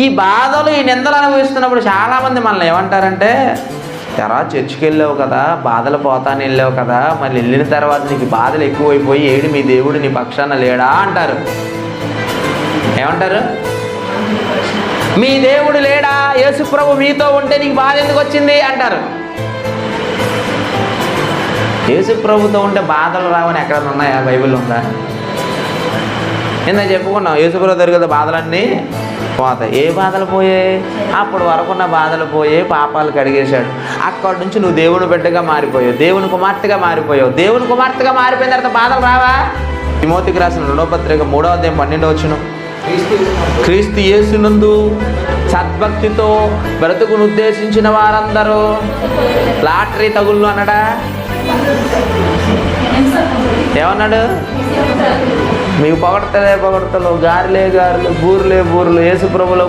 ఈ బాధలు, ఈ నిందలు అనుభవిస్తున్నప్పుడు చాలామంది మనల్ని ఏమంటారంటే, తెరా చర్చికి వెళ్ళావు కదా, బాధలు పోతాను వెళ్ళావు కదా, మళ్ళీ వెళ్ళిన తర్వాత నీకు బాధలు ఎక్కువైపోయి ఏడు మీ దేవుడు నీ పక్షాన లేడా అంటారు. ఏమంటారు? మీ దేవుడు లేడా, యేసు ప్రభు మీతో ఉంటే నీకు బాధ ఎందుకు వచ్చింది అంటారు. యేసు ప్రభుతో ఉంటే బాధలు రావని ఎక్కడన్నా ఉన్నాయా? బైబిల్ ఉందా? నిన్న చెప్పుకున్నాం, యేసు ప్రభు దగ్గర బాధలన్నీ పోతాయి. ఏ బాధలు పోయాయి? అప్పుడు వరకున్న బాధలు పోయాయి, పాపాలు కడిగేశాడు. అక్కడి నుంచి నువ్వు దేవుని బిడ్డగా మారిపోయావు, దేవుని కుమార్తెగా మారిపోయావు. దేవుని కుమార్తెగా మారిపోయిన తర్వాత బాధలు రావా? తిమోతికి రాసిన 2వ పత్రిక 3వ అధ్యాయం 12వ వచనం, క్రీస్తు యేసునందు సద్భక్తితో బ్రతుకును ఉద్దేశించిన వారందరూ లాటరీ తగుళ్ళు అన్నాడా? ఏమన్నాడు? మీకు పొగడతలే పొగడతలు, గారిలే గారులు, బూరులే బూరులు యేసు ప్రభులో